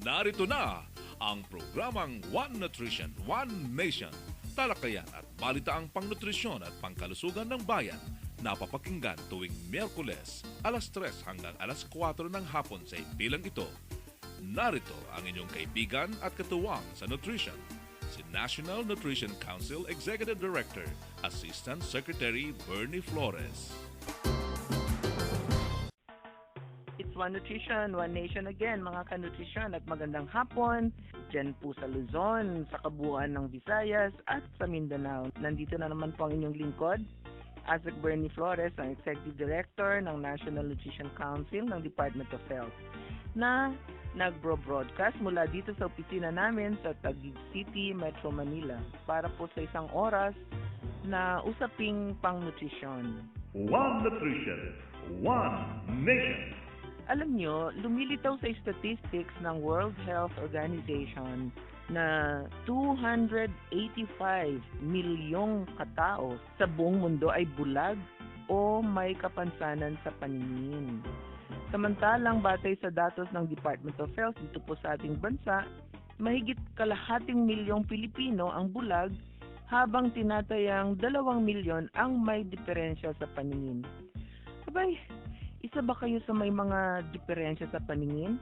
Narito na ang programang One Nutrition, One Nation. Talakayan at balitaang pangnutrisyon at pangkalusugan ng bayan. Napapakinggan tuwing Miyerkules, alas 3 hanggang alas 4 ng hapon sa bilang ito. Narito ang inyong kaibigan at katuwang sa nutrition, si National Nutrition Council Executive Director, Assistant Secretary Bernie Flores. It's One Nutrition, One Nation again, mga kanutrisyon, at magandang hapon dyan po sa Luzon, sa kabuuan ng Visayas at sa Mindanao. Nandito na naman po ang inyong lingkod, Asik Bernie Flores, ang Executive Director ng National Nutrition Council ng Department of Health, na nagbo-broadcast mula dito sa opisina namin sa Taguig City, Metro Manila, para po sa isang oras na usaping pang-nutrisyon. One Nutrition, One Nation. Alam nyo, lumilitaw sa statistics ng World Health Organization na 285 milyong katao sa buong mundo ay bulag o may kapansanan sa paningin. Samantalang batay sa datos ng Department of Health dito po sa ating bansa, mahigit kalahating milyong Pilipino ang bulag habang tinatayang 2 milyon ang may diferensya sa paningin. Sabay, isa ba kayo sa may mga diferensya sa paningin?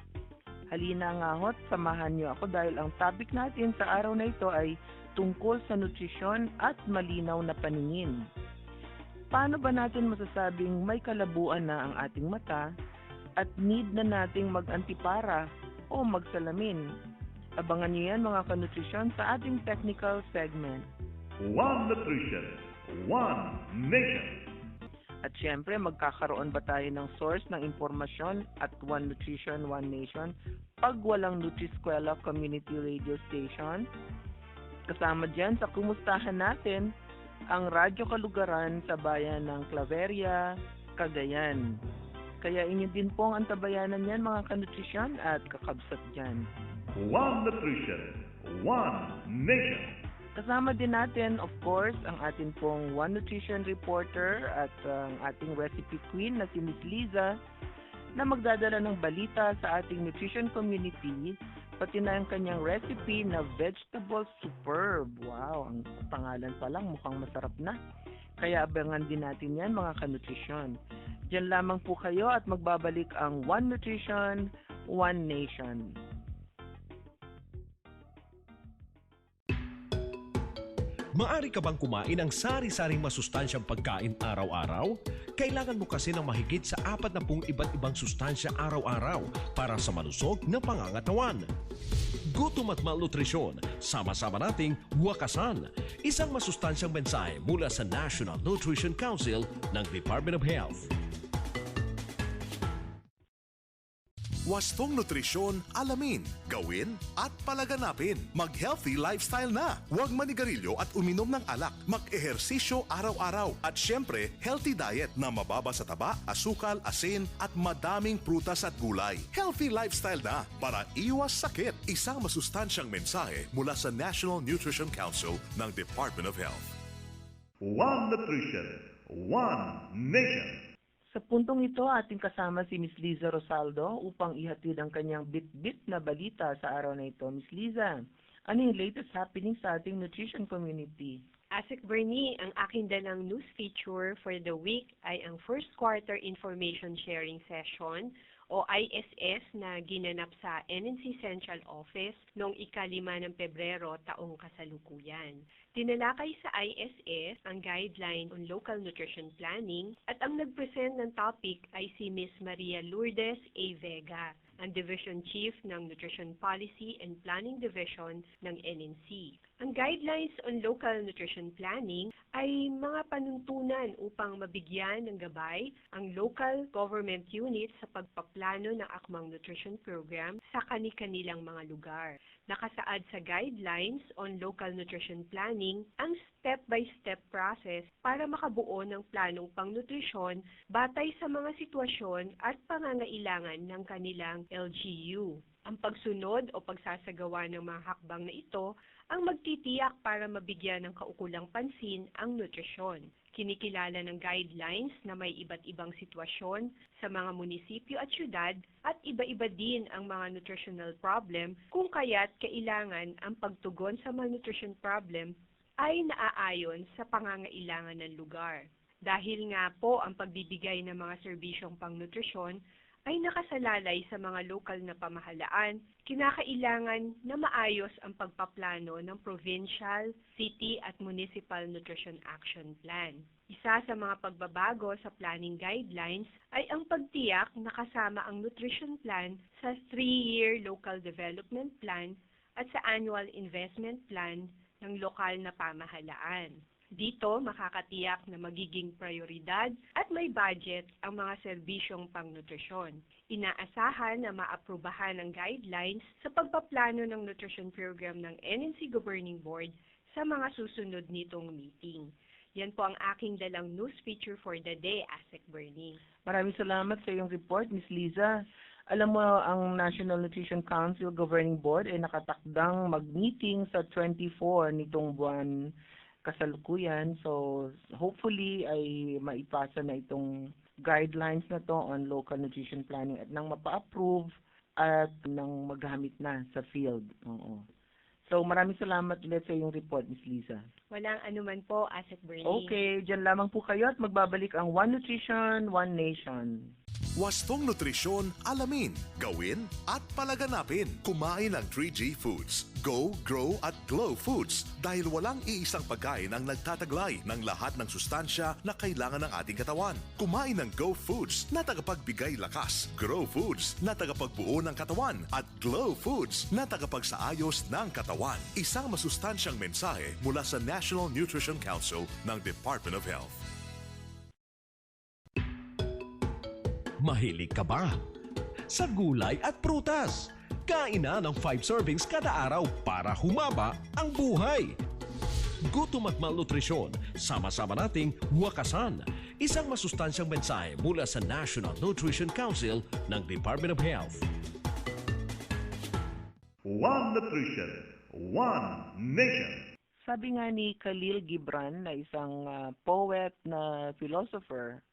Halina nga ho't samahan niyo ako dahil ang topic natin sa araw na ito ay tungkol sa nutrisyon at malinaw na paningin. Paano ba natin masasabing may kalabuan na ang ating mata at need na nating mag-antipara o magsalamin? Abangan niyo yan mga kanutrisyon sa ating technical segment. One Nutrition, One Nation. At syempre, magkakaroon ba tayo ng source ng impormasyon at One Nutrition, One Nation pag walang Nutriskwela Community Radio Station? Kasama dyan sa kumustahan natin ang Radyo Kalugaran sa bayan ng Claveria, Cagayan. Kaya inyo din pong antabayanan yan mga kanutrisyon at kakabsat dyan. One Nutrition, One Nation. Kasama din natin, of course, ang ating pong One Nutrition reporter at ang ating recipe queen na si Miss Liza na magdadala ng balita sa ating nutrition community, pati na ang kanyang recipe na vegetable superb. Wow, ang pangalan pa lang mukhang masarap na. Kaya abangan din natin yan mga kanutrisyon. Diyan lamang po kayo at magbabalik ang One Nutrition, One Nation. Maari ka bang kumain ng sari-saring masustansyang pagkain araw-araw? Kailangan mo kasi ng mahigit sa 40 iba't ibang sustansya araw-araw para sa malusog na pangangatawan. Gutom at malnutrisyon, sama-sama nating wakasan. Isang masustansyang mensahe mula sa National Nutrition Council ng Department of Health. Wastong nutrisyon, alamin, gawin at palaganapin. Mag-healthy lifestyle na. Huwag manigarilyo at uminom ng alak. Mag-ehersisyo araw-araw. At syempre, healthy diet na mababa sa taba, asukal, asin at madaming prutas at gulay. Healthy lifestyle na para iwas sakit. Isang masustansyang mensahe mula sa National Nutrition Council ng Department of Health. One Nutrition, One Nation. Sa puntong ito, ating kasama si Miss Liza Rosaldo upang ihatid ang kanyang bit-bit na balita sa araw na ito. Miss Liza, ano yung latest happening sa ating nutrition community? Asik Bernie, ang aking dalang news feature for the week ay ang first quarter information sharing session o ISS na ginanap sa NNC Central Office noong ika-5 ng Pebrero taong kasalukuyan. Tinalakay sa ISS ang guideline on local nutrition planning at ang nag-present ng topic ay si Ms. Maria Lourdes A. Vega, ang Division Chief ng Nutrition Policy and Planning Division ng NNC. Ang guidelines on local nutrition planning ay mga panuntunan upang mabigyan ng gabay ang local government units sa pagpaplano ng akmang nutrition program sa kani-kanilang mga lugar. Nakasaad sa guidelines on local nutrition planning ang step-by-step process para makabuo ng planong pangnutrisyon batay sa mga sitwasyon at pangangailangan ng kanilang LGU. Ang pagsunod o pagsasagawa ng mga hakbang na ito ang magtitiyak para mabigyan ng kaukulang pansin ang nutrisyon. Kinikilala ng guidelines na may iba't ibang sitwasyon sa mga munisipyo at syudad at iba-iba din ang mga nutritional problem kung kaya't kailangan ang pagtugon sa malnutrition problem ay naaayon sa pangangailangan ng lugar. Dahil nga po ang pagbibigay ng mga serbisyong pangnutrisyon ay nakasalalay sa mga lokal na pamahalaan, kinakailangan na maayos ang pagpaplano ng Provincial, City at Municipal Nutrition Action Plan. Isa sa mga pagbabago sa planning guidelines ay ang pagtiyak na kasama ang nutrition plan sa 3-year Local Development Plan at sa Annual Investment Plan ng lokal na pamahalaan. Dito, makakatiyak na magiging prioridad at may budget ang mga serbisyong pangnutrisyon. Inaasahan na maaprubahan ang guidelines sa pagpaplano ng nutrition program ng NNC Governing Board sa mga susunod nitong meeting. Yan po ang aking dalang news feature for the day, Asek Bernie. Maraming salamat sa iyong report, Ms. Liza. Alam mo, ang National Nutrition Council Governing Board ay nakatakdang mag-meeting sa 24 nitong buwan kasalukuyan. So, hopefully ay maipasa na itong guidelines na to on local nutrition planning at nang mapa-approve at nang maghamit na sa field. Oo. So, maraming salamat ulit sa iyong report, Ms. Liza. Walang anuman po, Asek Bernie. Okay, dyan lamang po kayo at magbabalik ang One Nutrition, One Nation. Wastong nutrisyon, alamin, gawin at palaganapin. Kumain ng 3G Foods. Go, Grow at Glow Foods dahil walang iisang pagkain ang nagtataglay ng lahat ng sustansya na kailangan ng ating katawan. Kumain ng Go Foods na tagapagbigay lakas, Grow Foods na tagapagbuo ng katawan at Glow Foods na tagapagsaayos ng katawan. Isang masustansyang mensahe mula sa National Nutrition Council ng Department of Health. Mahilig ka ba sa gulay at prutas? Kain na ng 5 servings kada araw para humaba ang buhay. Gutom at malnutrisyon, sama-sama nating wakasan. Isang masustansyang mensahe mula sa National Nutrition Council ng Department of Health. One Nutrition, One Nation. Sabi nga ni Khalil Gibran na isang poet na philosopher,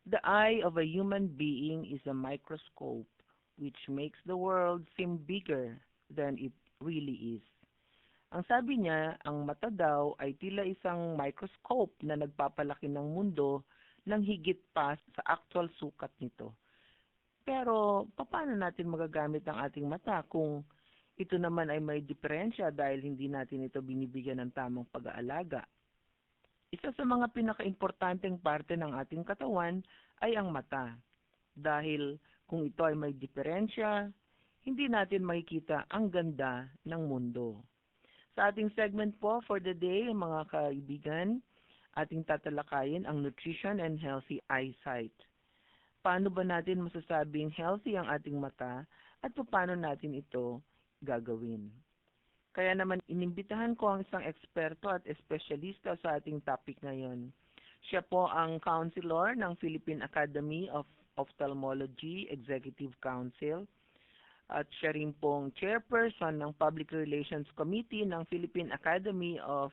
the eye of a human being is a microscope which makes the world seem bigger than it really is. Ang sabi niya, ang mata daw ay tila isang microscope na nagpapalaki ng mundo ng higit pa sa actual sukat nito. Pero, paano natin magagamit ang ating mata kung ito naman ay may diferensya dahil hindi natin ito binibigyan ng tamang pag-aalaga? Isa sa mga pinaka-importanteng parte ng ating katawan ay ang mata. Dahil kung ito ay may diferensya, hindi natin makikita ang ganda ng mundo. Sa ating segment po for the day, mga kaibigan, ating tatalakayin ang nutrition and healthy eyesight. Paano ba natin masasabing healthy ang ating mata at paano natin ito gagawin? Kaya naman inimbitahan ko ang isang eksperto at espesyalista sa ating topic ngayon. Siya po ang counselor ng Philippine Academy of Ophthalmology Executive Council at siya rin pong chairperson ng Public Relations Committee ng Philippine Academy of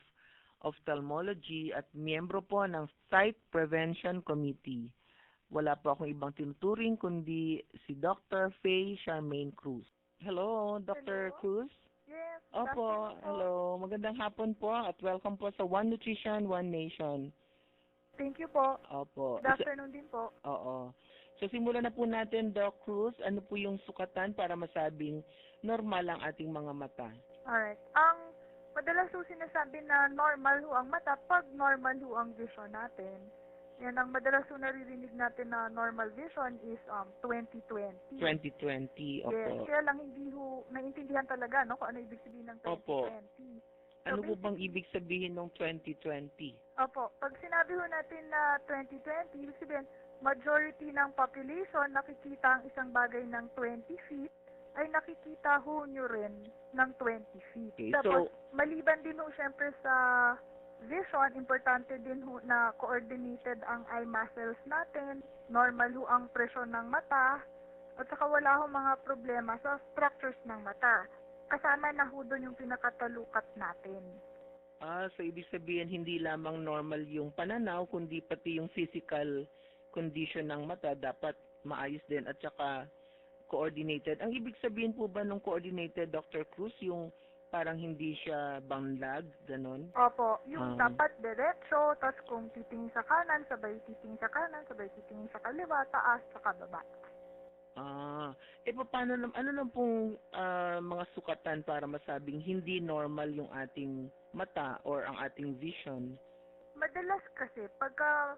Ophthalmology at miyembro po ng Sight Prevention Committee. Wala po akong ibang tinuturing kundi si Dr. Faye Charmaine Cruz. Hello, Dr. Cruz? Yes. Opo, hello. Magandang hapon po at welcome po sa One Nutrition, One Nation. Thank you po. Opo. Good afternoon din po. Oo. So simulan na po natin, Doc Cruz. Ano po yung sukatan para masabing normal ang ating mga mata? Alright. Ang madalas po sinasabi na normal ho ang mata pag normal ho ang vision natin. Yan ang madalas po naririnig natin na normal vision is 20/20. 20/20, opo. Yes, kaya lang hindi ho naiintindihan talaga no kung ano ibig sabihin ng 20/20. Opo. Ano So, po bang ibig sabihin ng 20/20? Opo, pag sinabi ho natin na 20/20, ibig sabihin majority ng population nakikita ang isang bagay ng 20 feet ay nakikita ho nyo rin ng 20 feet. Okay, Tapos, so maliban din ho syempre sa vision, importante din ho na coordinated ang eye muscles natin, normal ho ang presyon ng mata, At saka wala hong mga problema sa structures ng mata. Kasama na ho doon yung pinakatalukat natin. So ibig sabihin hindi lamang normal yung pananaw, kundi pati yung physical condition ng mata dapat maayos din at saka coordinated. Ang ibig sabihin po ba ng coordinated, Dr. Cruz, yung parang hindi siya banglag, ganon? Opo, yung dapat diretso, tapos kung titingin sa kanan, sabay titingin sa kanan, sabay titingin sa kaliwa, taas, saka baba. Paano ano lang pong mga sukatan para masabing hindi normal yung ating mata or ang ating vision? Madalas kasi, pagka,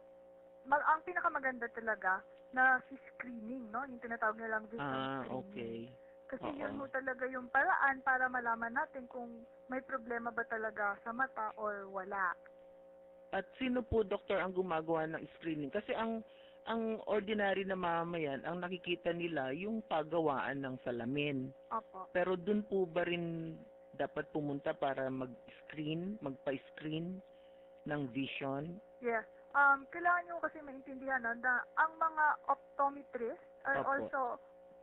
ang pinakamaganda talaga, na si screening, no? Yung tinatawag nilang vision screening. Okay. Kasi yun ho talaga yung paraan para malaman natin kung may problema ba talaga sa mata or wala. At sino po, doktor, ang gumagawa ng screening? Kasi ang ordinary na mamamayan, ang nakikita nila yung pagawaan ng salamin. Opo. Pero dun po ba rin dapat pumunta para magpa-screen ng vision? Yes. Kailangan nyo kasi maintindihan na ang mga optometrists are Opo. also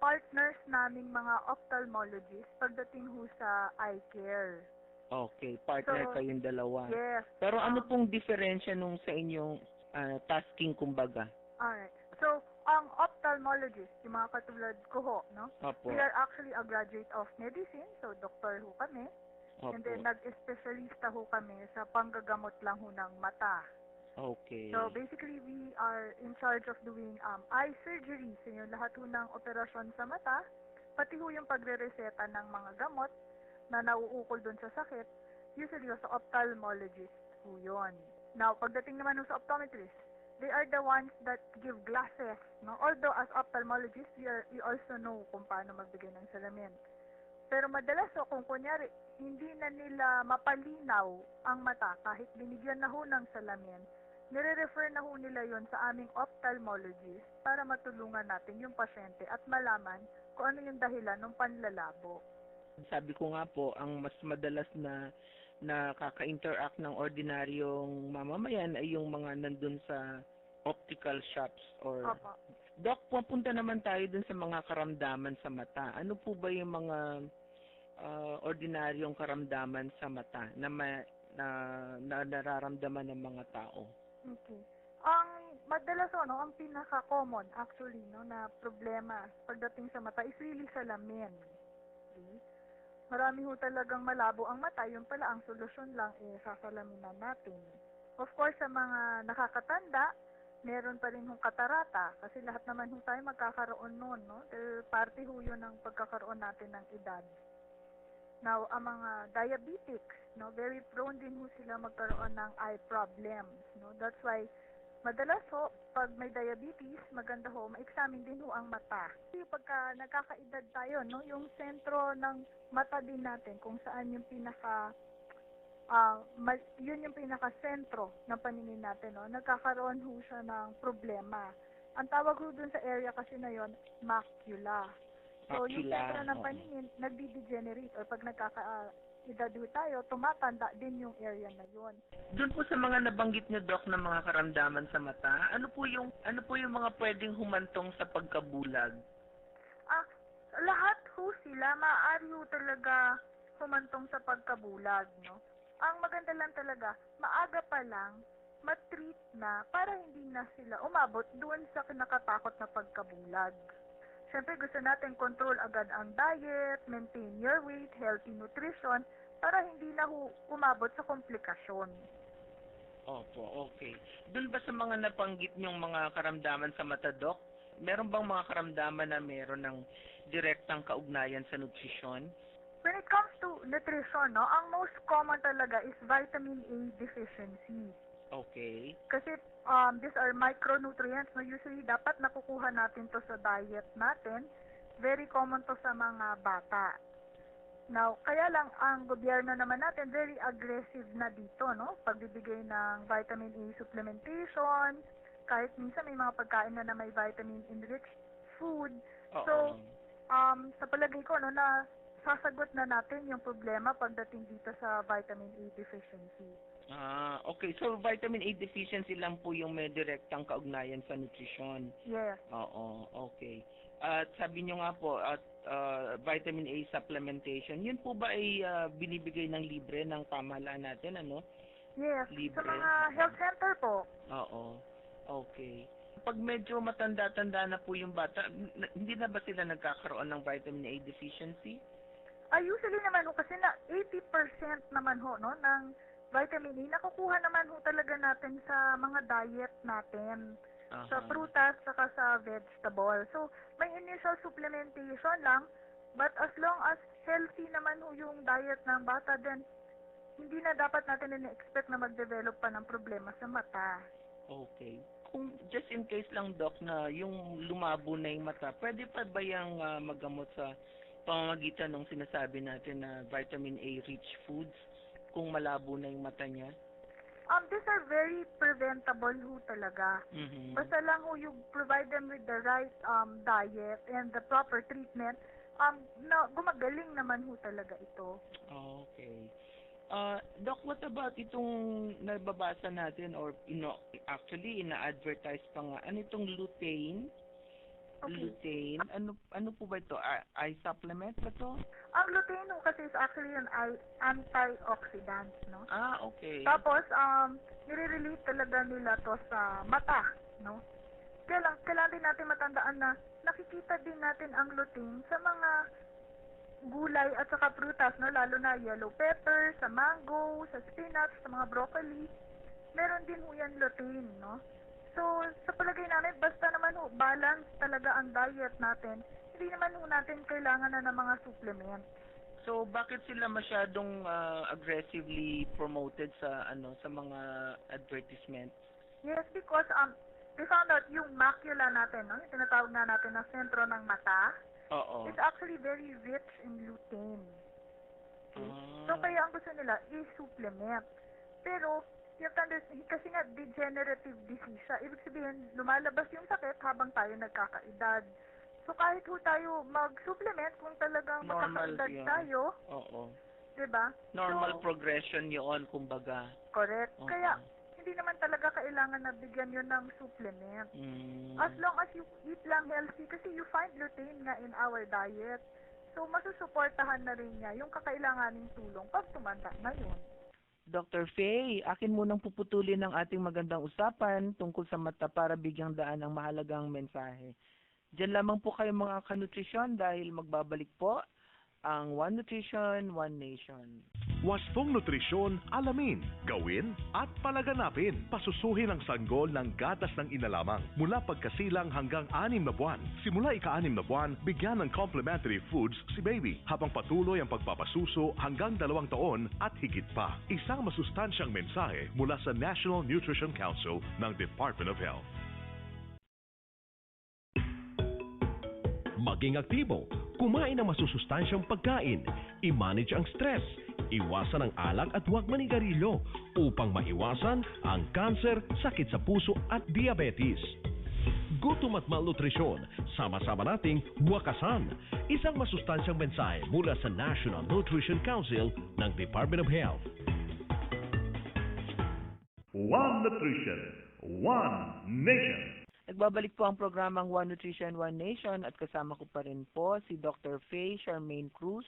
partners naming mga ophthalmologists pagdating ho sa eye care. Okay, partner So, kayong dalawa. Yes. Pero ano pong diferensya nung sa inyong tasking kumbaga? Alright. So, ang ophthalmologist, yung mga katulad ko ho, no? Opo. We are actually a graduate of medicine, so doktor ho kami. Opo. And then nag-espesyalista ho kami sa panggagamot lang ho ng mata. Okay. So basically, we are in charge of doing eye surgery. So yung lahat ho ng operasyon sa mata, pati ho yung pagre-reseta ng mga gamot na nauukol dun sa sakit, usually ho sa ophthalmologist ho yun. Now, pagdating naman ho sa optometrist, they are the ones that give glasses. No? Although as ophthalmologists, we also know kung paano magbigay ng salamin. Pero madalas ho, kung kunyari, hindi na nila mapalinaw ang mata kahit binigyan na ho ng salamin, nire-refer na ho nila yon sa aming ophthalmologist para matulungan natin yung pasyente at malaman kung ano yung dahilan ng panlalabo. Sabi ko nga po, ang mas madalas na nakaka-interact ng ordinaryong mamamayan ay yung mga nandun sa optical shops or... Opo. Doc, pupunta naman tayo dun sa mga karamdaman sa mata. Ano po ba yung mga ordinaryong karamdaman sa mata na nararamdaman ng mga tao? Okay. Ang madalas ang pinaka-common actually na problema pagdating sa mata is really salamin. Okay? Marami ho talagang malabo ang mata, yun pala ang solusyon lang sasalaminan natin. Of course, sa mga nakakatanda, meron pa rin hong katarata kasi lahat naman ho tayo magkakaroon noon, no? Parte ho yun ng pagkakaroon natin ng edad. Now, ang mga diabetics, no, very prone din ho sila magkaroon ng eye problems, no? That's why madalas ho, pag may diabetes, maganda ho, ma-examine din ho ang mata. Kasi pagka nagkakaedad tayo, no, yung sentro ng mata din natin, kung saan yung yun yung pinaka-sentro ng paningin natin, no, nagkakaroon ho siya ng problema. Ang tawag ho dun sa area kasi na yon, macula. So, yung sentro ng paningin, nagdi-degenerate or pag nagkaka-edad ho tayo, tumatanda din yung area na yon. Doon po sa mga nabanggit niyo, Doc, ng mga karamdaman sa mata, ano po yung mga pwedeng humantong sa pagkabulag? Lahat ho sila, maaari ho talaga humantong sa pagkabulag, no? Ang maganda lang talaga, maaga pa lang, matreat na para hindi na sila umabot doon sa kinakatakot na pagkabulag. Siyempre, gusto natin control agad ang diet, maintain your weight, healthy nutrition, para hindi na umabot sa komplikasyon. Opo, okay. Doon ba sa mga napanggit niyong mga karamdaman sa mata, Doc, meron bang mga karamdaman na meron ng direktang kaugnayan sa nutrisyon? When it comes to nutrition, no, ang most common talaga is vitamin A deficiency. Okay. Kasi these are micronutrients na usually dapat nakukuha natin to sa diet natin. Very common to sa mga bata. Now, kaya lang ang gobyerno naman natin very aggressive na dito, no? Pagbibigay ng vitamin A supplementation, kahit minsan may mga pagkain na may vitamin-enriched food. So, sa palagay ko, no, na sasagot na natin yung problema pagdating dito sa vitamin A deficiency. Okay. So, vitamin A deficiency lang po yung may direktang kaugnayan sa nutrisyon. Yes. Oo, okay. At sabi nyo nga po, at vitamin A supplementation, yun po ba ay binibigay ng libre ng pamahalaan natin, ano? Yes, Libre. sa mga health center po. Oo. Okay. Pag medyo matanda-tanda na po yung bata, hindi na ba sila nagkakaroon ng vitamin A deficiency? Usually naman ho, kasi na 80% naman ho, no, ng vitamin A, nakukuha naman ho talaga natin sa mga diet natin. Sa prutas, saka sa vegetable. So, may initial supplementation lang, but as long as healthy naman ho yung diet ng bata, then hindi na dapat natin in-expect na mag-develop pa ng problema sa mata. Okay. Kung just in case lang, Doc, na yung lumabo na yung mata, pwede pa ba yung magamot sa pamamagitan ng sinasabi natin na vitamin A-rich foods kung malabo na yung mata niya? These are very preventable ho talaga. Mm-hmm. Basta lang ho you provide them with the right diet and the proper treatment, na gumagaling naman ho talaga ito. Okay. Doc, what about itong nababasa natin or actually ina-advertise pa nga, ano itong lutein? Okay. Lutein? Ano po ba ito? Eye supplement ba ito? Ang lutein ho kasi is actually an antioxidant, no? Okay. Tapos, nire-release talaga nila to sa mata, no? Kailangan din natin matandaan na nakikita din natin ang lutein sa mga gulay at saka prutas, no? Lalo na yellow pepper, sa mango, sa spinach, sa mga broccoli. Meron din ho yan lutein, no? So, sa palagay namin, basta naman ho, balance talaga ang diet natin. Hindi naman ho natin kailangan na ng mga supplement. So, bakit sila masyadong aggressively promoted sa sa mga advertisements? Yes, because we found out yung macula natin, no? Yung tinatawag na natin na sentro ng mata, Oo. is actually very rich in lutein. Okay? So, kaya ang gusto nila is supplement. Pero, you have to understand, kasi nga degenerative disease siya. Ibig sabihin, lumalabas yung sakit habang tayo nagkakaedad. So, kahit ho tayo mag-supplement kung talagang Normal magkakaedad yun. tayo, Oo. diba? Normal So, progression yun, kumbaga. correct. Oo. Kaya, hindi naman talaga kailangan na bigyan yun ng supplement. As long as you eat lang healthy, kasi you find lutein nga in our diet. So, masusuportahan na rin niya yung kakailanganing tulong pag tumanda na yun. Dr. Faye, akin munang puputulin ang ating magandang usapan tungkol sa mata para bigyang daan ang mahalagang mensahe. Diyan lamang po kayo mga kanutrisyon dahil magbabalik po ang One Nutrition, One Nation. Wastong nutrisyon, alamin, gawin at palaganapin. Pasusuhin ang sanggol ng gatas ng inalamang mula pagkasilang hanggang 6 na buwan. Simula ika-6 na buwan, bigyan ng complimentary foods si baby habang patuloy ang pagpapasuso hanggang 2 taon at higit pa. Isang masustansyang mensahe mula sa National Nutrition Council ng Department of Health. Maging aktibo, kumain ng masusustansyang pagkain, i-manage ang stress, iwasan ang alak at huwag manigarilyo upang maiwasan ang kanser, sakit sa puso at diabetes. Gutom at malnutrisyon, sama-sama nating wakasan. Isang masustansyang mensahe mula sa National Nutrition Council ng Department of Health. One Nutrition, One Nation. Nagbabalik po ang programang One Nutrition, One Nation at kasama ko pa rin po si Dr. Faye Charmaine Cruz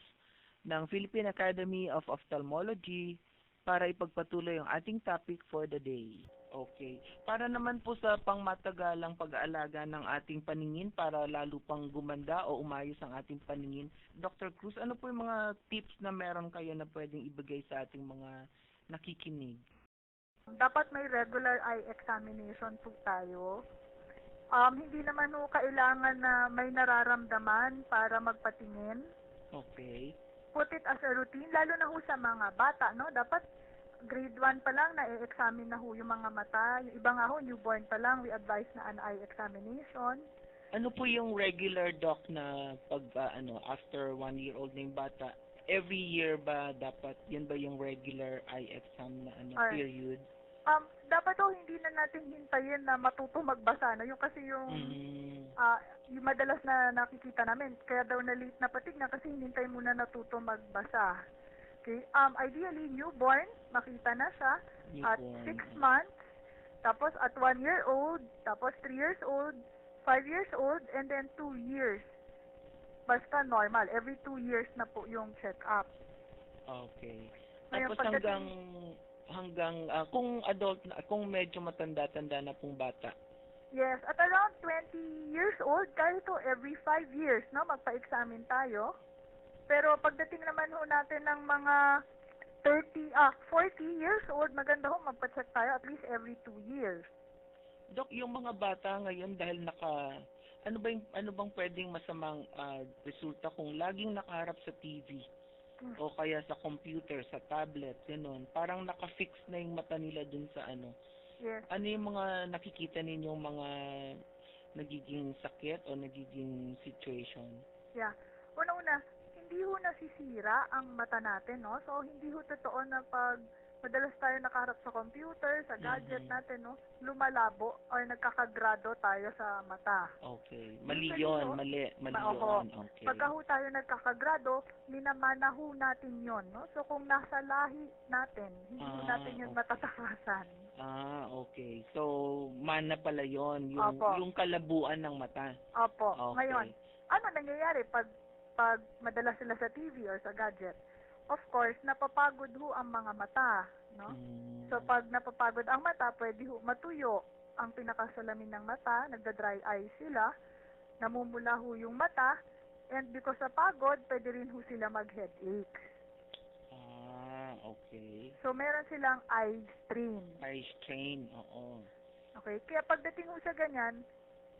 ng Philippine Academy of Ophthalmology para ipagpatuloy ang ating topic for the day. Okay. Para naman po sa pangmatagalang pag-aalaga ng ating paningin para lalo pang gumanda o umayos ang ating paningin, Dr. Cruz, ano po yung mga tips na meron kayo na pwedeng ibigay sa ating mga nakikinig? Dapat may regular eye examination po tayo. Hindi naman ho kailangan na may nararamdaman para magpatingin. Okay. Put it as a routine, lalo na ho sa mga bata, no? Dapat grade 1 pa lang na i-examine na ho yung mga mata. Yung iba nga ho, newborn pa lang, we advise na an eye examination. Ano po yung regular, doc, na pag after 1 year old na yung bata, every year ba dapat, yun ba yung regular eye exam na period? Dapat ho, hindi na natin hintayin na matuto magbasa. No? Yung kasi yung madalas na nakikita namin, kaya daw na late na patignan kasi hinintay muna natuto magbasa. Okay? Ideally, newborn, makita na siya at 6 months, tapos at 1 year old, tapos 3 years old, 5 years old, and then 2 years. Basta normal. Every 2 years na po yung check-up. Okay. Ngayon, Tapos hanggang kung adult na, kung medyo matanda-tanda na pong bata. Yes, at around 20 years old, kahit to every 5 years, no, magpa-examine tayo. Pero pagdating naman ho natin ng mga 40 years old, maganda ho magpa-check tayo at least every 2 years. Dok, yung mga bata ngayon dahil ano bang pwedeng masamang resulta kung laging nakaharap sa TV o kaya sa computer, sa tablet, gano'n. Parang naka-fix na yung mata nila dun sa ano. Yes. Ano yung mga nakikita ninyong mga nagiging sakit o nagiging situation? Yeah. Una-una, hindi ho nasisira ang mata natin, no? So, hindi ho totoo na pag madalas tayo nakaharap sa computer, sa gadget natin, no? Lumalabo or nagkakagrado tayo sa mata. Okay. Mali yun. Mali yun. Okay. Pagka ho tayo nagkakagrado, minamana ho natin yon, no? So, kung nasa lahi natin, hindi ho natin yun matatakasan. Okay. So, mana pala yon, Opo. yung kalabuan ng mata. Opo. Okay. Ngayon, ano nangyayari pag madalas sila sa TV or sa gadget? Of course, napapagod ho ang mga mata, no? So, pag napapagod ang mata, pwede ho matuyo ang pinakasalamin ng mata, nagda-dry eye sila, namumula ho yung mata, and because sa pagod, pwede rin ho sila mag-headache. Okay. So, meron silang eye strain. Eye strain, oo. Okay, kaya pagdating ho sa ganyan,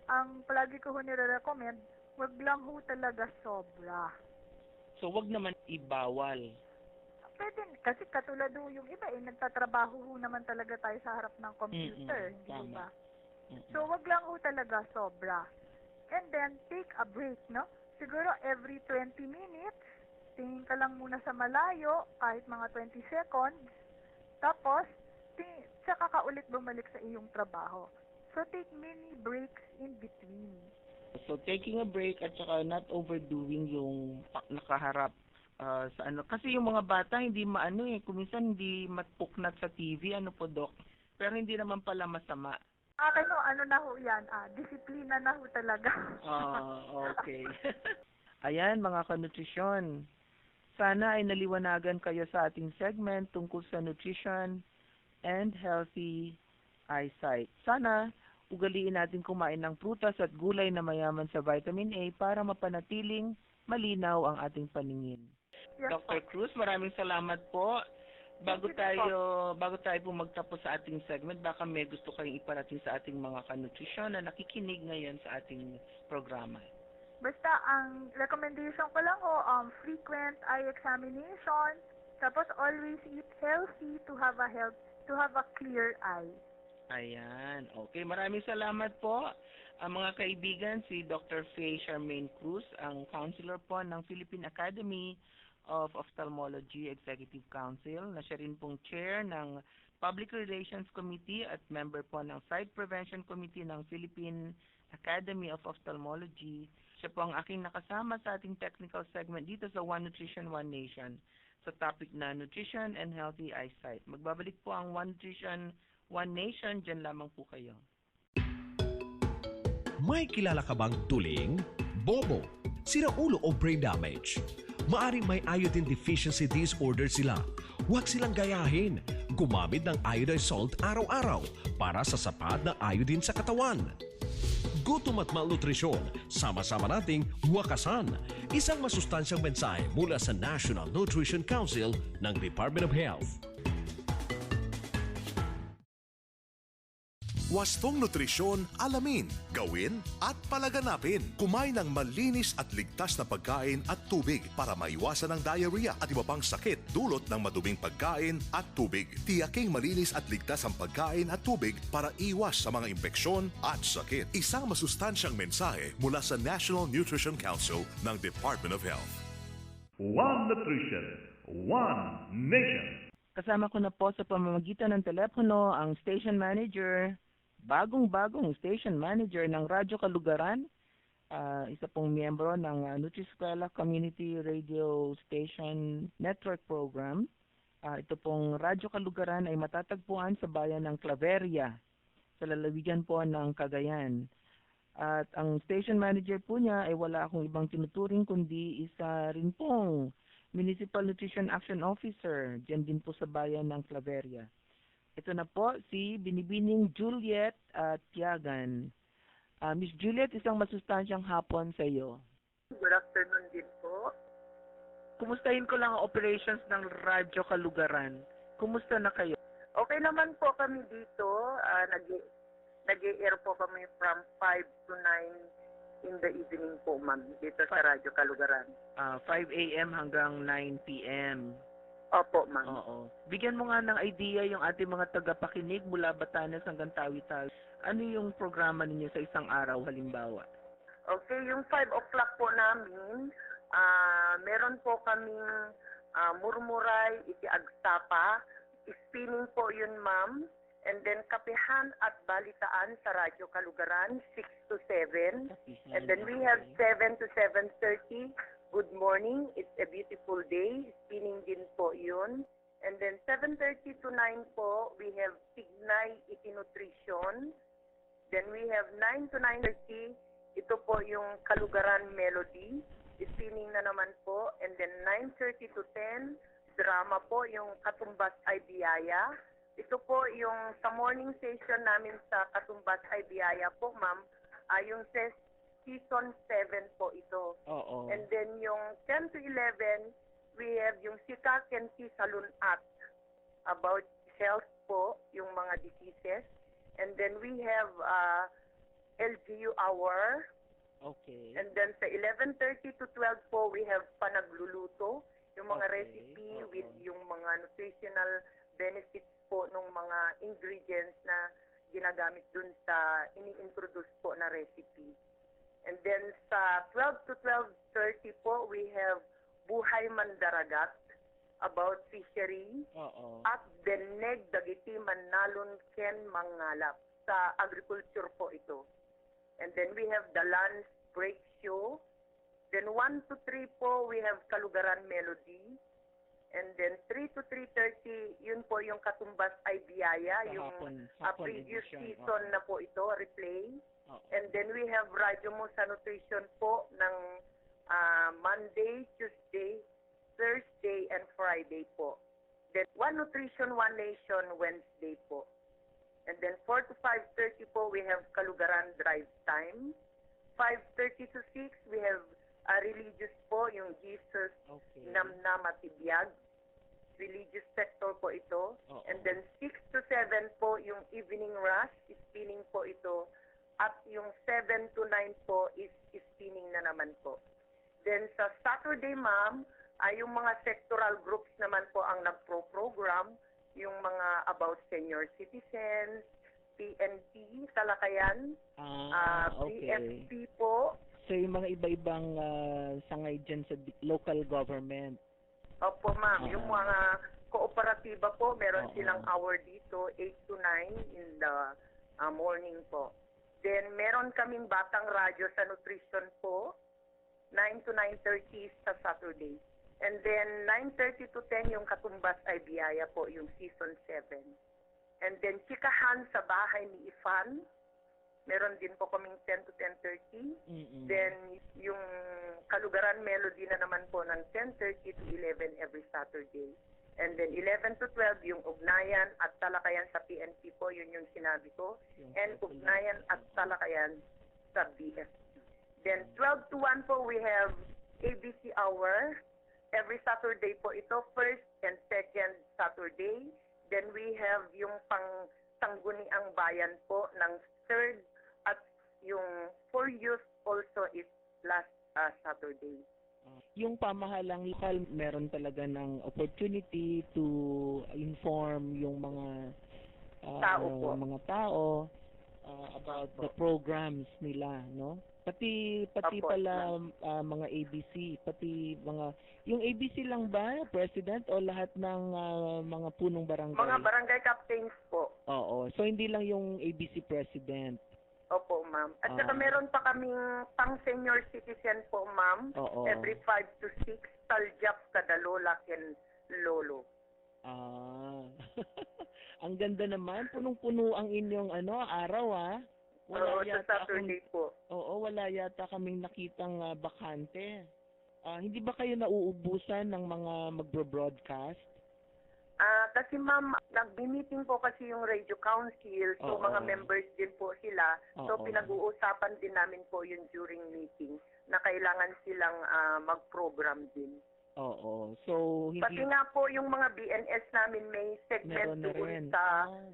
ang palagi ko ho nire-recommend, wag lang ho talaga sobra. So, wag naman ibawal. Pwede, kasi katulad ho yung iba, nagtatrabaho ho naman talaga tayo sa harap ng computer, hindi ho ba? So, wag lang ho talaga sobra. And then, take a break, no? Siguro every 20 minutes, tingin ka lang muna sa malayo, kahit mga 20 seconds, tapos, tsaka ka ulit bumalik sa iyong trabaho. So, take mini breaks in between. So, taking a break at saka not overdoing yung nakaharap sa ano. Kasi yung mga bata, hindi kuminsan hindi matpuknat sa TV, ano po, Dok? Pero hindi naman pala masama. Ano na ho yan? Disiplina na ho talaga. Okay. Ayan, mga kanutrisyon. Sana ay naliwanagan kayo sa ating segment tungkol sa nutrition and healthy eyesight. Sana ugaliin natin kumain ng prutas at gulay na mayaman sa vitamin A para mapanatiling malinaw ang ating paningin. Yes, Dr. Cruz, maraming salamat po. Bago tayo po magtapos sa ating segment, baka may gusto kayong iparating sa ating mga kanutrisyon na nakikinig ngayon sa ating programa. Basta ang recommendation ko lang frequent eye examination, tapos always eat healthy to have a clear eye. Ayan. Okay, maraming salamat po. Ang mga kaibigan, si Dr. Faye Charmaine Cruz, ang counselor po ng Philippine Academy of Ophthalmology Executive Council, na siya rin pong chair ng Public Relations Committee at member po ng Sight Prevention Committee ng Philippine Academy of Ophthalmology. Siya po ang aking nakasama sa ating technical segment dito sa One Nutrition, One Nation sa topic na Nutrition and Healthy Eyesight. Magbabalik po ang One Nutrition, One Nation. Diyan lamang po kayo. May kilala ka bang tuling, bobo, siraulo o brain damage? Maaring may iodine deficiency disorder sila. Huwag silang gayahin. Gumamit ng iodine salt araw-araw para sa sapat na iodine sa katawan. Gutom at malnutrisyon, sama-sama nating wakasan. Isang masustansyang mensahe mula sa National Nutrition Council ng Department of Health. Wastong nutrisyon, alamin, gawin at palaganapin. Kumain ng malinis at ligtas na pagkain at tubig para maiwasan ang diarrhea at iba pang sakit dulot ng maduming pagkain at tubig. Tiyaking malinis at ligtas ang pagkain at tubig para iwas sa mga impeksyon at sakit. Isang masustansyang mensahe mula sa National Nutrition Council ng Department of Health. One Nutrition, One Nation. Kasama ko na po sa pamamagitan ng telepono ang station manager, bagong station manager ng Radyo Kalugaran, isa pong miyembro ng Nutri-Eskwela Community Radio Station Network Program. Ito pong Radyo Kalugaran ay matatagpuan sa bayan ng Claveria, sa lalawigan po ng Cagayan. At ang station manager po niya ay wala akong ibang tinuturing kundi isa rin pong Municipal Nutrition Action Officer, dyan din po sa bayan ng Claveria. Ito na po si Binibining Juliet Tiagan. Miss Juliet, isang masustansyang hapon sa iyo. Good afternoon din po. Kumustahin ko lang ang operations ng Radyo Kalugaran. Kumusta na kayo? Okay naman po kami dito. Nag-i-air po kami from 5 to 9 in the evening po, ma'am, dito sa Radyo Kalugaran. 5 a.m. hanggang 9 p.m. Opo, ma'am. Oo. Bigyan mo nga ng idea yung ating mga tagapakinig mula Batanes hanggang Tawi-Tawi. Ano yung programa ninyo sa isang araw halimbawa? Okay, yung 5 o'clock po namin, meron po kaming murmuray, iti-agsapa, spinning po yun, ma'am. And then kapihan at balitaan sa Radyo Kalugaran, 6 to 7. And then we have 7 to 7:30. Good morning, it's a beautiful day. Spinning din po yun. And then 7:30 to 9 po, we have Tignay Itinutrition. Then we have 9 to 9:30. Ito po yung Kalugaran Melody. Spinning na naman po. And then 9:30 to 10, drama po, yung Katumbas Ay Biyaya. Ito po yung sa morning session namin sa Katumbas Ay Biyaya po, ma'am. Yung season 7 po ito. Oo. And then yung 10 to 11, we have yung Sikaken Si Salon Act about health po, yung mga diseases. And then we have LGU Hour. Okay. And then sa 11:30 to 12 po, we have Panagluluto, yung mga Okay. recipe with yung mga nutritional benefits po ng mga ingredients na ginagamit dun sa ini-introduce po na recipe. And then sa 12 to 12:30 po, we have Buhay Mandaragat about fishery. Oo. At Deneg Dagiti Manalon Ken Mangalap. Sa agriculture po ito. And then we have the lunch break show. Then 1 to 3 po, we have Kalugaran Melody. And then 3 to 3:30, yun po yung Katumbas Ay Biyaya, yung Hapon previous edition. season na po ito, replay. Oo. And then we have Radyo Mo sa Nutrition po ng Monday, Tuesday, Thursday, and Friday po. Then One Nutrition, One Nation, Wednesday po. And then 4 to 5:30 po, we have Kalugaran Drive Time. 5:30 to 6, we have religious po, yung Jesus Okay. Namnam at Tibiyag. Religious sector po ito. Oo. And then 6 to 7 po, yung evening rush, spinning po ito. At yung 7 to 9 po is spinning na naman po. Then sa Saturday, ma'am, yung mga sectoral groups naman po ang nagpro-program, yung mga about senior citizens, PNP, Talakayan, Okay. PFP po. So yung mga iba-ibang sangay dyan sa local government. Opo, ma'am. Yung mga kooperatiba po, meron Oo. silang hour dito, 8 to 9 in the morning po. Then, meron kaming batang radyo sa nutrition po, 9 to 9:30 sa Saturday. And then, 9:30 to 10 yung Katumbas Ay Biyaya po, yung season 7. And then, Chikahan sa bahay ni Ifan, meron din po kaming 10 to 10:30. Mm-mm. Then, yung Kalugaran Melody na naman po ng 10:30 to 11 every Saturday. And then 11 to 12, yung Ugnayan at Talakayan sa PNP po, yun yung sinabi ko. And Ugnayan at Talakayan sa BFP. Then 12 to 1 po, we have ABC Hour. Every Saturday po ito, first and second Saturday. Then we have yung pang-sangguniang bayan po ng third at yung for youth also is last Saturday. Yung pamahalang lokal, meron talaga ng opportunity to inform yung mga Tao po. mga tao about the programs nila, no? Pati Opo, pala mga ABC, pati yung ABC lang ba, President, o lahat ng mga punong barangay? Mga barangay captains po. Oo. So hindi lang yung ABC President. Opo, ma'am. At saka meron pa kaming pang-senior citizen po, ma'am. Oo. Every 5 to 6, taljap kada lola ken lolo. Ang ganda naman. Punong-puno ang inyong araw, Wala sa yata Saturday po. wala yata kaming nakitang bakante. Hindi ba kayo nauubusan ng mga magbo-broadcast? Kasi ma'am, nag-meeting po kasi yung Radio Council, so Oo. mga members din po sila. So Oo. pinag-uusapan din namin po yun during meeting na kailangan silang mag-program din. Oo. So, Pati hindi... nga po yung mga BNS namin may segment Meron na doon rin. sa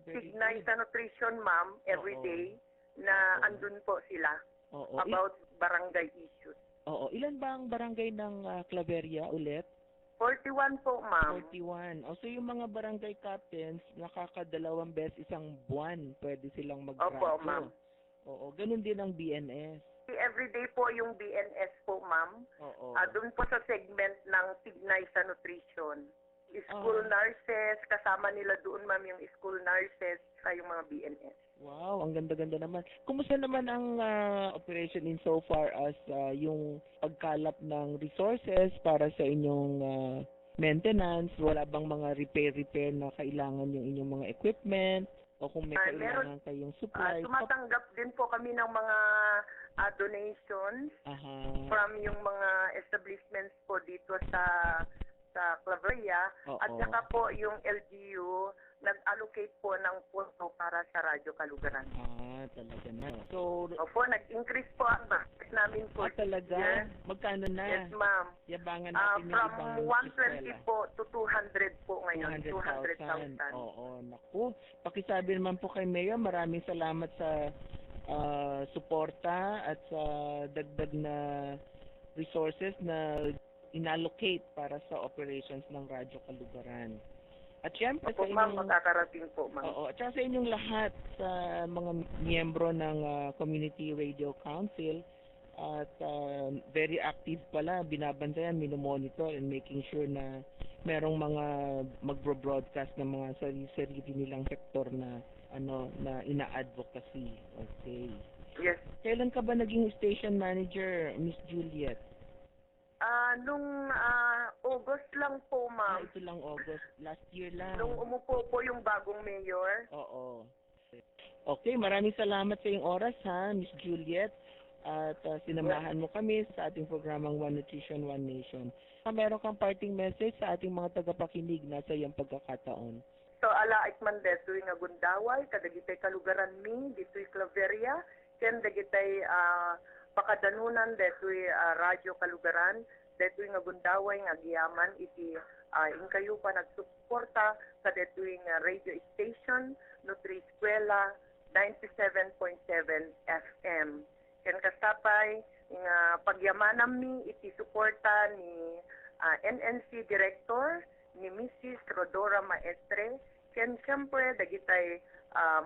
Very Signay good. sa Nutrition Ma'am Oo. every day na Oo. andun po sila Oo. about barangay issues. Oo. Ilan ba ang barangay ng Claveria ulit? 41 po ma'am. 41. So yung mga barangay captains, nakakadalawang beses isang buwan pwede silang Opo mag-radyo. ma'am. Oo. Ganun din ang BNS. Every day po yung BNS po ma'am. Oo. Doon po sa segment ng Signay sa Nutrition. School nurses, kasama nila doon ma'am yung school nurses sa yung mga BNS. Wow, ang ganda-ganda naman. Kumusta naman ang operation in so far as yung pagkalap ng resources para sa inyong maintenance? Wala bang mga repair na kailangan yung inyong mga equipment? O kung may kailangan kayong supplies? Tumatanggap din po kami ng mga donations from yung mga establishments po dito sa Claveria. At saka po yung LGU nag-allocate po ng posto para sa Radyo Kalugaran. Talaga na. So, Opo, nag-increase po ang budget namin po. talaga? Yes. Magkano na? Yes, ma'am. Yabangan natin ng From ibang 120 eskwela. po to 200 po ngayon. 200,000. 200,000. Oo, naku. Pakisabi naman po kay Mayor, maraming salamat sa suporta at sa dagdag na resources na inallocate para sa operations ng Radyo Kalugaran. At syempre Opo, sa ma'am, inyong makakarating po, ma'am. at saka sa inyong lahat sa mga miyembro ng Community Radio Council at very active pala, binabantayan, minomonitor and making sure na merong mga magbo-broadcast ng mga sarili nilang sektor na na ina-advocacy. Okay. Yes. Kailan ka ba naging station manager, Miss Juliet? Nung August lang po, ma'am. Ito lang August. Last year lang. Nung umupo po yung bagong mayor. Oo. Okay, maraming salamat sa iyong oras ha, Miss Juliet. At sinamahan mo kami sa ating programang One Nutrition, One Nation. Meron kang parting message sa ating mga tagapakinig na sa iyong pagkakataon. So, ala ikman deto'y nga gundaway, kadagitay kalugaran mi, dito'y Claveria, ken dagitay pakadanunan deto'y Radyo Kalugaran, deto'y nga gundaway nga giyaman iti inkayo pa nagsuporta sa deto'y nga radio station Nutri Eskwela 97.7 FM. Ken kasapay nga pagyamanam mi iti suporta ni NNC Director ni Mrs. Rodora Maestre, ken siyempre dagitay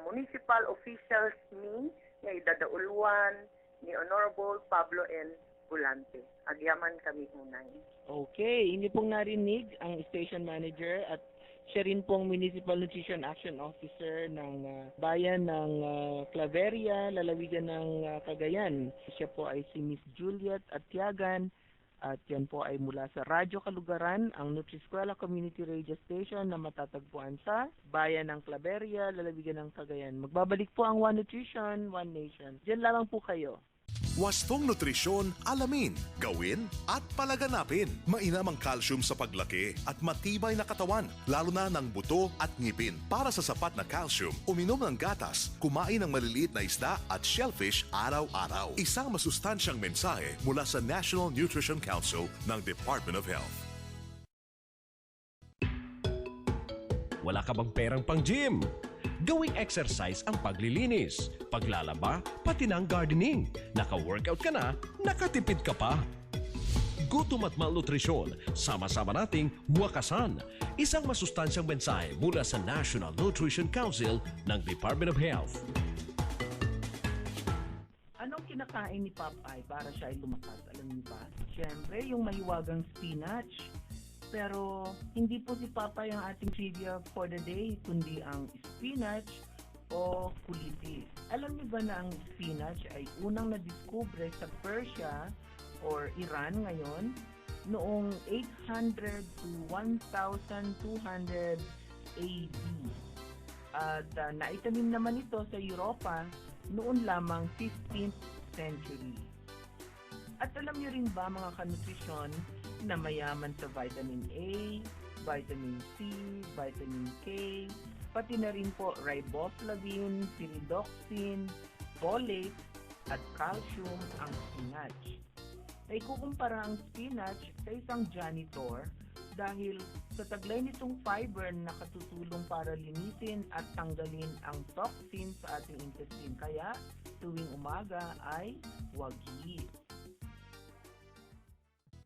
municipal officials mi nga idadauluan ni Honorable Pablo N. Bulante. Agyaman kami unay. Okay, hindi pong narinig ang station manager at siya rin pong Municipal Nutrition Action Officer ng bayan ng Claveria, lalawigan ng Cagayan. Siya po ay si Miss Juliet Atiagan at yan po ay mula sa Radyo Kalugaran, ang Nutri-Eskwela Community Radio Station na matatagpuan sa bayan ng Claveria, lalawigan ng Cagayan. Magbabalik po ang One Nutrition, One Nation. Diyan lamang po kayo. Wastong nutrisyon, alamin, gawin at palaganapin. Mainam ang calcium sa paglaki at matibay na katawan, lalo na ng buto at ngipin. Para sa sapat na calcium, uminom ng gatas, kumain ng maliliit na isda at shellfish araw-araw. Isang masustansyang mensahe mula sa National Nutrition Council ng Department of Health. Wala ka bang perang pang gym? Gawing exercise ang paglilinis, paglalaba, pati ng gardening. Naka-workout ka na, nakatipid ka pa. Gutom at malnutrisyon, sama-sama nating wakasan. Isang masustansyang mensahe mula sa National Nutrition Council ng Department of Health. Anong kinakain ni Popeye para siya ay lumakas? Alam niyo ba? Siyempre, yung mahiwagang spinach. Pero hindi po si Popeye ang ating trivia for the day, kundi ang spinach o kulitis. Alam niyo ba na ang spinach ay unang nadiskubre sa Persia or Iran ngayon noong 800 to 1200 AD. At naitanim naman ito sa Europa noon lamang 15th century. At alam niyo rin ba mga kanutrisyon na mayaman sa vitamin A, vitamin C, vitamin K, pati na rin po riboflavin, pyridoxine, folate, at calcium ang spinach. Naikukumpara ang spinach sa isang janitor dahil sa taglay nitong fiber na katutulong para linisin at tanggalin ang toxin sa ating intestine. Kaya tuwing umaga ay wagi.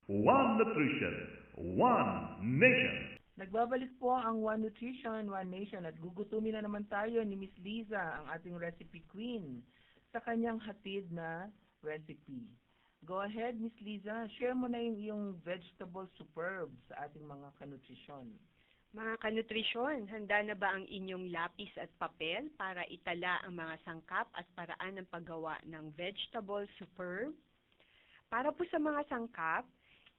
One Nutrition, One Nation. Nagbabalik po ang One Nutrition, One Nation at gugutumin na naman tayo ni Miss Liza, ang ating recipe queen, sa kanyang hatid na recipe. Go ahead, Miss Liza. Share mo na yung iyong vegetable superb sa ating mga kanutrisyon. Mga kanutrisyon, handa na ba ang inyong lapis at papel para itala ang mga sangkap at paraan ng paggawa ng vegetable superb? Para po sa mga sangkap,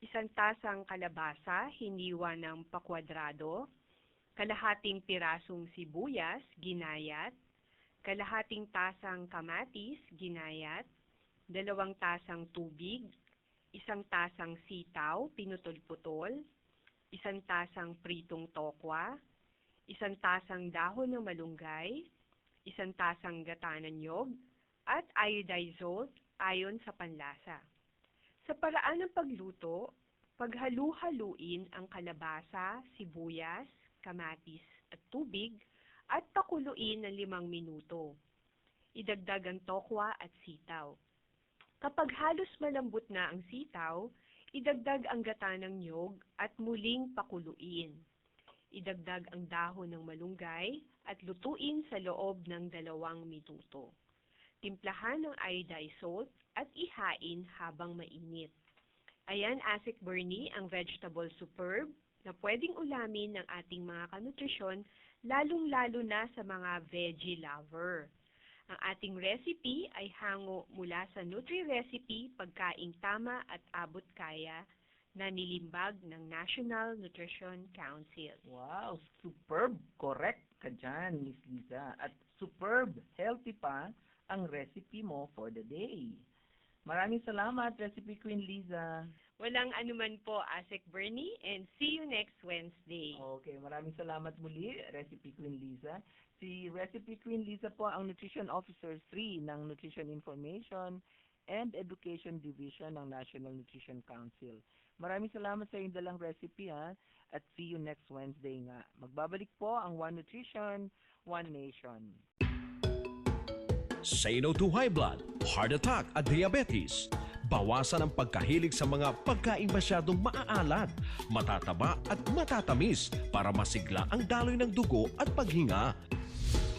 1 tasang kalabasa, hiniwa ng pakwadrado, kalahating pirasong sibuyas, ginayat, kalahating tasang kamatis, ginayat, 2 tasang tubig, 1 tasang sitaw, pinutol-putol, 1 tasang pritong tokwa, 1 tasang dahon ng malunggay, 1 tasang gata ng niyog, at iodized salt ayon sa panlasa. Sa paraan ng pagluto, paghalu-haluin ang kalabasa, sibuyas, kamatis at tubig at pakuluin ng 5 minuto. Idagdag ang tokwa at sitaw. Kapag halos malambot na ang sitaw, idagdag ang gata ng niyog at muling pakuluin. Idagdag ang dahon ng malunggay at lutuin sa loob ng 2 minuto. Timplahan ng iodized salt at ihain habang mainit. Ayan, Asik Bernie, ang vegetable superb na pwedeng ulamin ng ating mga kanutrisyon, lalong-lalo na sa mga veggie lover. Ang ating recipe ay hango mula sa Nutri-Recipe Pagkaing Tama at Abot Kaya na nilimbag ng National Nutrition Council. Wow, superb! Correct ka dyan, Miss Liza. At superb, healthy pa ang recipe mo for the day. Maraming salamat, Recipe Queen Liza. Walang anuman po, Asik Bernie, and see you next Wednesday. Okay, maraming salamat muli, Recipe Queen Liza. Si Recipe Queen Liza po ang Nutrition Officer 3 ng Nutrition Information and Education Division ng National Nutrition Council. Maraming salamat sa inyong dalang recipe ha, at see you next Wednesday nga. Magbabalik po ang One Nutrition, One Nation. Say no to high blood, heart attack at diabetes. Bawasan ang pagkahilig sa mga pagkain masyadong maaalad, matataba at matatamis para masigla ang daloy ng dugo at paghinga.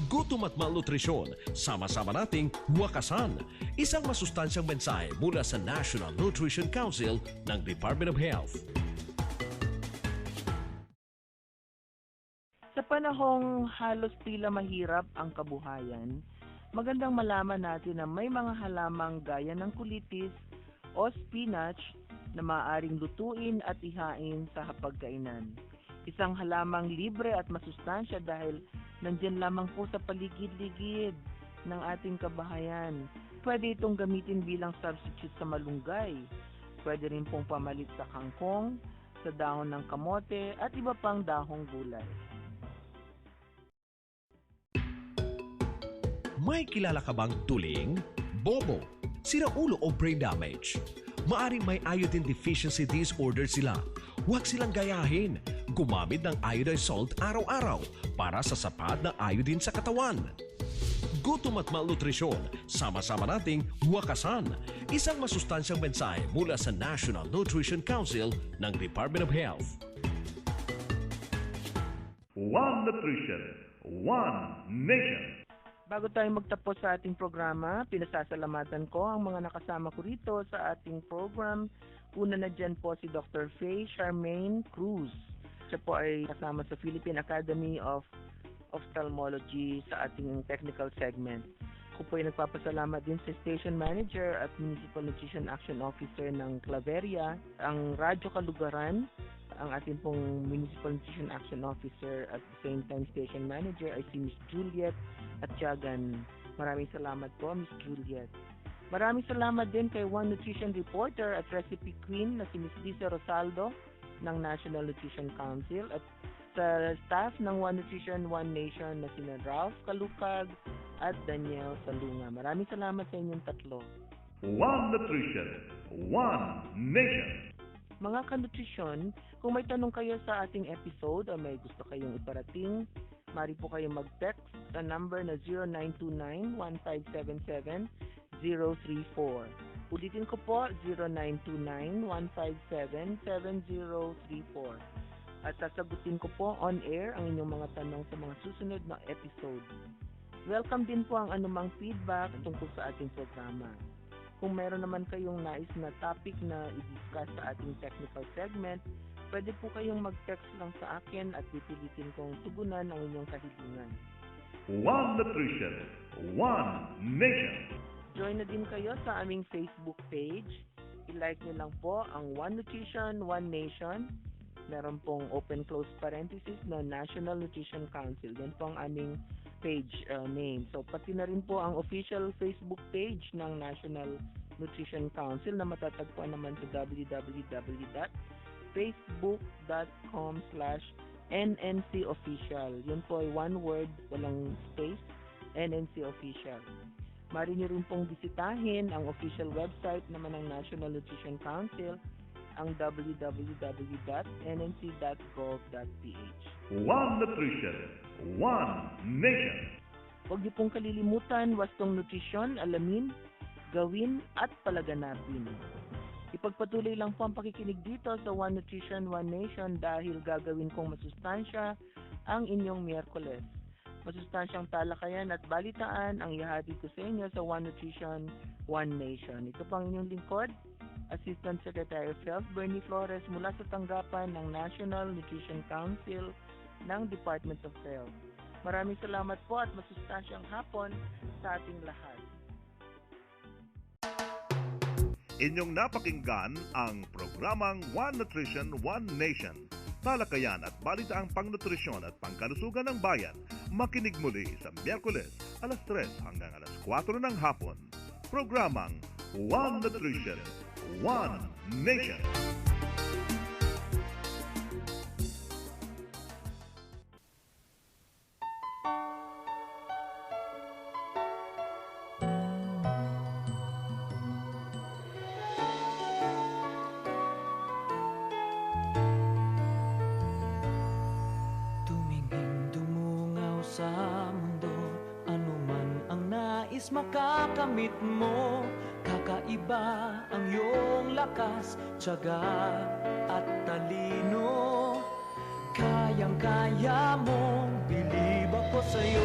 Gutom at malnutrisyon, sama-sama nating wakasan. Isang masustansyang mensahe mula sa National Nutrition Council ng Department of Health. Sa panahong halos tila mahirap ang kabuhayan, magandang malaman natin na may mga halamang gaya ng kulitis o spinach na maaaring lutuin at ihain sa hapagkainan. Isang halamang libre at masustansya dahil nandyan lamang po sa paligid-ligid ng ating kabahayan. Pwede itong gamitin bilang substitute sa malunggay. Pwede rin pong pamalit sa kangkong, sa dahon ng kamote at iba pang dahong gulay. May kilala ka bang tuling, bobo, siraulo o brain damage? Maaring may iodine deficiency disorder sila. Huwag silang gayahin. Gumamit ng iodized salt araw-araw para sa sapat na iodine sa katawan. Gutom at malnutrisyon, sama-sama nating wakasan. Isang masustansyang mensahe mula sa National Nutrition Council ng Department of Health. One Nutrition, One Nation. Bago tayo magtapos sa ating programa, pinasasalamatan ko ang mga nakasama ko rito sa ating program. Una na dyan po si Dr. Faye Charmaine Cruz. Siya po ay kasama sa Philippine Academy of Ophthalmology sa ating technical segment. Ako po ay nagpapasalamat din sa Station Manager at Municipal Nutrition Action Officer ng Claveria, ang Radyo Kalugaran, ang ating pong Municipal Nutrition Action Officer at the same time Station Manager ay si Miss Juliet at Tiagan. Maraming salamat po, Miss Juliet. Maraming salamat din kay One Nutrition Reporter at Recipe Queen na si Miss Lisa Rosaldo ng National Nutrition Council at sa staff ng One Nutrition, One Nation na sina Ralph Kalukag at Daniel Salunga. Maraming salamat sa inyong tatlo. One Nutrition, One Nation. Mga kanutrisyon, kung may tanong kayo sa ating episode o may gusto kayong iparating, mari po kayong mag-text sa number na 0929-1577-034. Ulitin ko po, 0929-157-7034. At sasagutin ko po on air ang inyong mga tanong sa mga susunod na episode. Welcome din po ang anumang feedback tungkol sa ating programa. Kung meron naman kayong nais na topic na i-discuss sa ating technical segment, pwede po kayong mag-text lang sa akin at pipilitin kong tugunan ang inyong kahilingan. One Nutrition, One Nation. Join na din kayo sa aming Facebook page. I-like nyo lang po ang One Nutrition, One Nation. Meron pong open-close parenthesis na National Nutrition Council. Yan po ang aming page name. So, pati na rin po ang official Facebook page ng National Nutrition Council na matatagpuan naman sa www.facebook.com/NNCofficial. Yun po ay one word, walang space, NNC Official. Mari nyo rin pong bisitahin ang official website naman ng National Nutrition Council, ang www.nnc.gov.ph. One Nutrition, One Nation. Huwag niyo pong kalilimutan, wastong nutrisyon, alamin, gawin at palaganapin. Ipagpatuloy lang po ang pakikinig dito sa One Nutrition, One Nation dahil gagawin kong masustansya ang inyong Miyerkules. Masustansyang talakayan at balitaan ang ihatid ko sa inyo sa One Nutrition, One Nation. Ito pang inyong lingkod, Assistant Secretary of Health Bernie Flores mula sa tanggapan ng National Nutrition Council ng Department of Health. Maraming salamat po at masustansyang hapon sa ating lahat. Inyong napakinggan ang programang One Nutrition, One Nation. Talakayan at balitaang pangnutrisyon at pangkalusugan ng bayan. Makinig muli sa Miyerkules, alas 3 hanggang alas 4 ng hapon. Programang One Nutrition, One Nation. Sa mundo, anuman ang nais makakamit mo, kakaiba ang iyong lakas, tiyaga at talino. Kayang-kaya mo, bilib ako sa'yo.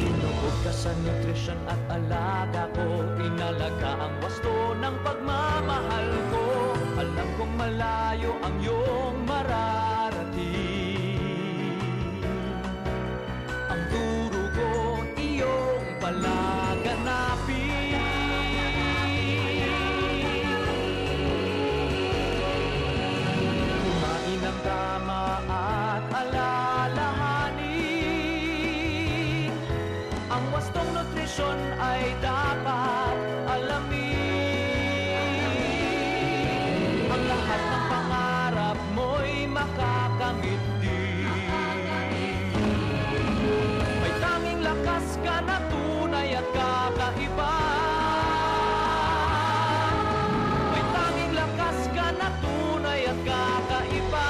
Hinubog ka sa nutrisyon at alaga ko, inalaga ang wasto ng pagmamahal ko. Alam kong malayo ang iyong mararating. Ang turo ko iyong palaganapin. Kumain ng tama at alalahanin. Ang wastong nutrisyon ay dapat alamin. Lahat ng pangarap mo'y makakamit din. May tanging lakas ka na tunay at kakaiba. May tanging lakas ka na tunay at kakaiba.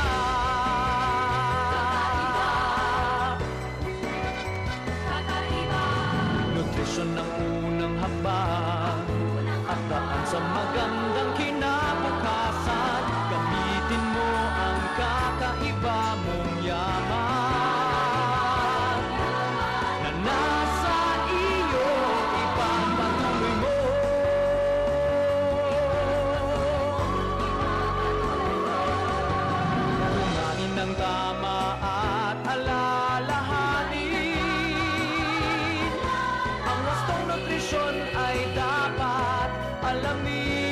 Nutrisyon ng unang hakbang at daan sa magandang kinabukasan. Gamitin mo ang kakaiba mong yaman na nasa iyo, ipagpatuloy mo. Kumain ng tama at alalahanin. Ang wastong nutrisyon ay dapat alamin.